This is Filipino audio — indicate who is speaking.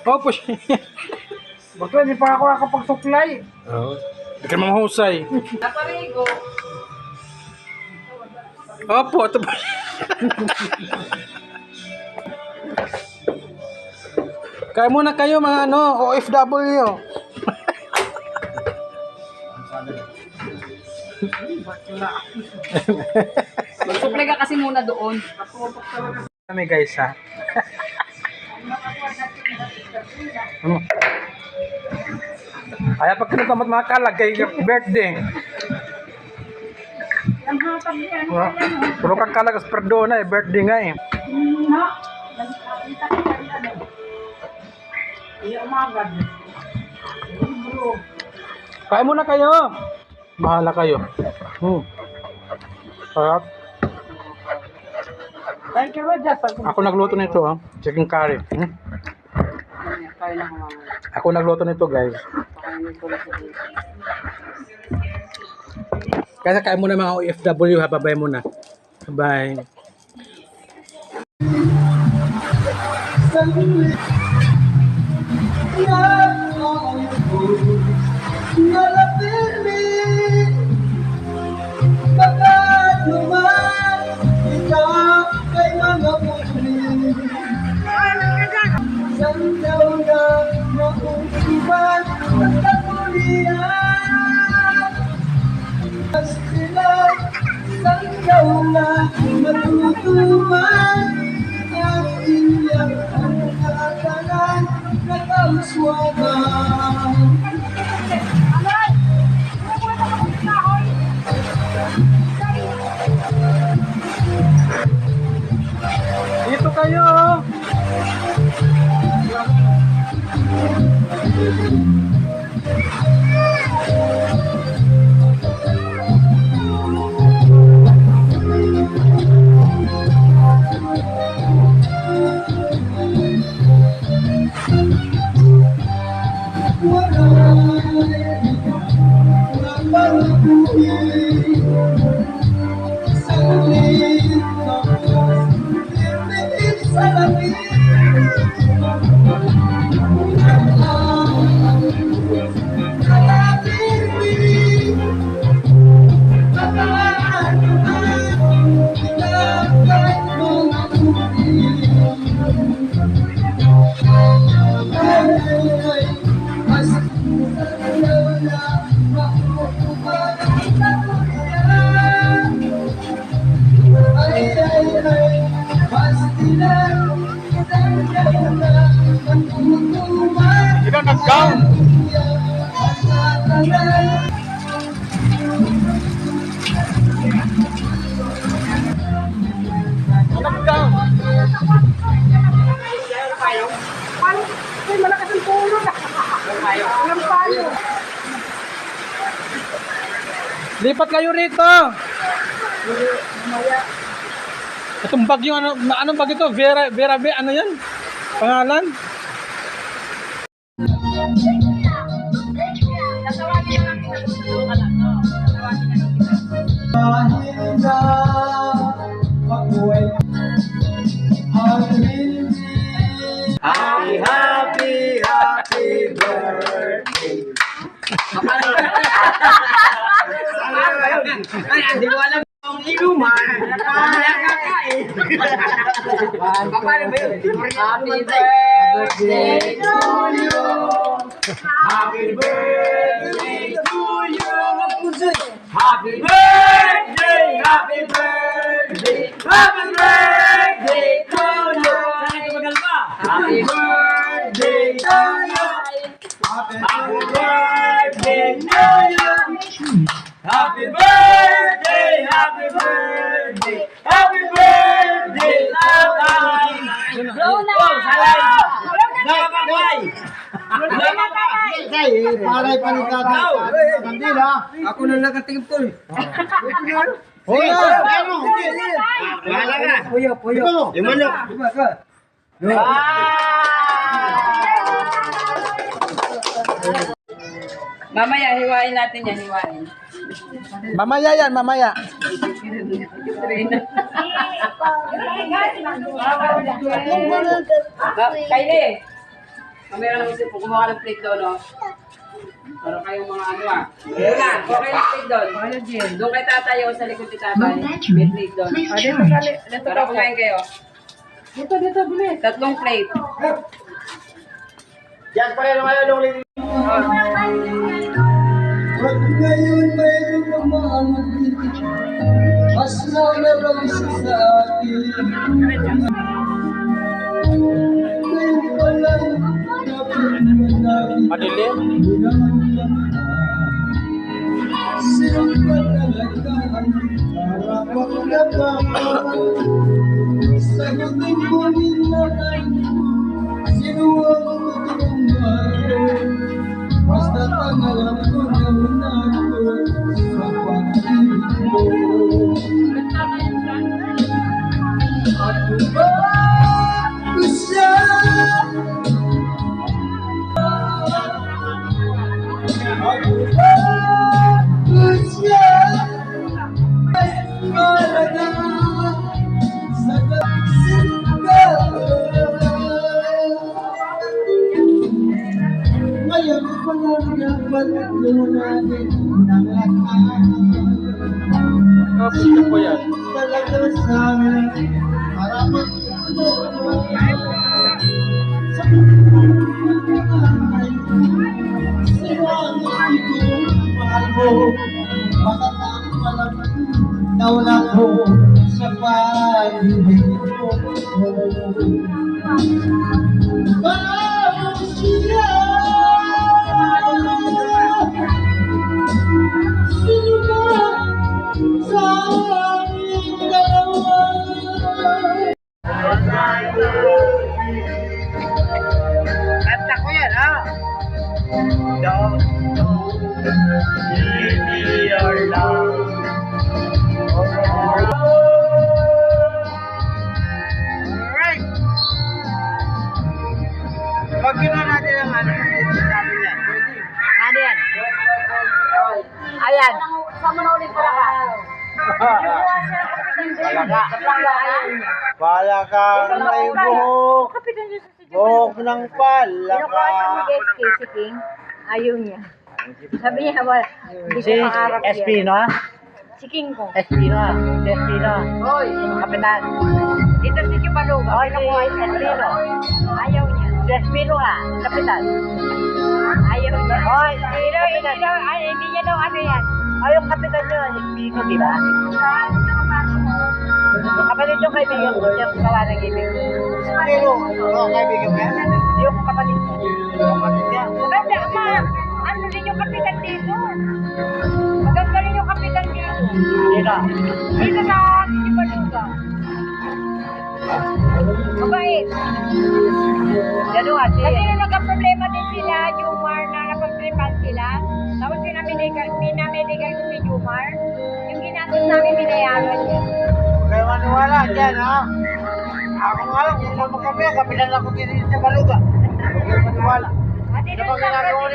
Speaker 1: Opo siya.
Speaker 2: Bakla, hindi pa ako nakapagsuklay.
Speaker 1: Oo. Hindi ka mamahusay.
Speaker 3: Naparigo.
Speaker 1: Opo, ito ba? Kaya muna kayo mga OFW.
Speaker 3: Magsupply ka kasi muna doon.
Speaker 1: Kami guys ha. Ano? Kaya pag kinutamot mga kalag kay birthday. Puro kang kalag as perdo na birthday nga eh. Kaya muna kayo. Bahala kayo. Sarap.
Speaker 2: Thank you, Rojas.
Speaker 1: Ako nagluto nito chicken curry.
Speaker 3: Kaya lang mga.
Speaker 1: Ako nagluto nito guys. Kaya kain muna mga OFW ha. Bye-bye muna. Bye. Dito kayo. Ilan nag-gown? Nag-gown?
Speaker 2: Ay, malakas ang puno. Walang payo.
Speaker 1: Lipat kayo rito. Itong bagyo, anong bagyo to? Vera, ano yan? Pangalan?
Speaker 3: Natawagin na lang kita. Tulungan lang. Natawagin na lang kita.
Speaker 2: Happy birthday. Ay, hindi mo alam kung inuman. Paano ba yun?
Speaker 3: Happy birthday to you.
Speaker 2: Happy birthday to you. Happy birthday, happy birthday, happy birthday to you. Happy birthday to you. Happy birthday to you. Happy birthday, happy birthday, happy birthday, Tatay.
Speaker 3: Luna!
Speaker 2: Paray pa ni Tatay. Kandila. Ako na nakatingin to. Hoy! Wala ka. Puyo. Yung manok.
Speaker 3: Mamaya, hiwain natin yan, hiwain.
Speaker 1: Mamaya yan, mamaya.
Speaker 3: Kylie, Kamera naman siya po, kumuha ka ng plate doon, no? Para kayong mga ano ah. Yun lang, kuha kayo ng plate doon. Doon kayo tatayo sa likod ni tatay. May plate doon. Para kumain kayo. Dito, bilis. 3 plate.
Speaker 2: Diyan pa rin naman yung ulit.
Speaker 4: Pag ngayon mayroong umaamit, mas nalarang siya sa akin. Ngayon pa lang, dapat managin.
Speaker 1: Madilim?
Speaker 4: Sino ba talaga ang karapat-dapat? Sagutin ko nila sino ang totoong mahal? Basta tangalan ko na unato sa pag-ibig mo. Ako ba siya? Ako ba siya? Malaga sa kapsin ka. Ngayon ko lang dapat lunatin ng lahat.
Speaker 1: Kapit ka po yan.
Speaker 4: Talaga sa amin para magtulong sa pagkakalay. Sino ang hindi ko mahal mo? Matatang palang nawala ko sa pag-ibig mo. Bago siya. Sino ba sa aming dalawa?
Speaker 2: Kanta ko yan, ha? Don't give me your love. Alright. Pag ginawa natin ang ano, sabi niya.
Speaker 3: Ano yan? Ayan. Saan mo na ulit pala ka?
Speaker 2: Pala ka may buhok. Buhok ng pala ka.
Speaker 3: Si King. Ayaw niya. Sabi niya, wala. Hindi ko pangarap yan.
Speaker 2: Espino?
Speaker 3: Si King ko.
Speaker 2: Espino. Espino.
Speaker 3: Hoy.
Speaker 2: Kapitan.
Speaker 3: Dito si Chupaluga.
Speaker 2: Hoy, nakuha yung Espino.
Speaker 3: Ayaw niya.
Speaker 2: Si Espino nga. Kapitan.
Speaker 3: Ayaw niya.
Speaker 2: Hoy,
Speaker 3: Hindi niya daw ano yan.
Speaker 2: ay, yung kapitan nyo, Espino, di ba? Kapatid yung kaibigan ko, yung kawa ng ibig. Espino. Oo, kaibigan mo yan? Yung kapatid mo. Kapatid niya.
Speaker 3: Maganda, ama. Ano rin yung kapitan dito? Maganda rin yung kapitan dito.
Speaker 2: Sino?
Speaker 3: Dito sa Chupaluga. Mabait.
Speaker 2: Dalawa, si...
Speaker 3: Kasi nung nagka-problema din sila, Jumar, na napag-tripan sila. Tapos pinamedical ko si Jumar. Yung ginastos namin, binayaran niya.
Speaker 2: Kaya maniwala dyan, ha? Ako nga lang, yan lang kami, kapitan ako din sa Baluga. Huwag kayo maniwala.
Speaker 3: At
Speaker 2: Ano bang ginagawa